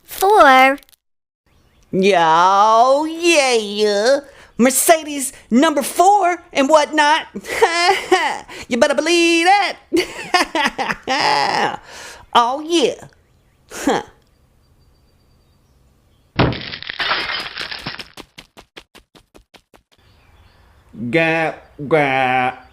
Four. Yo, yeah. Mercedes number 4 and whatnot. You better believe that. Oh, yeah. Huh. Gah, gah.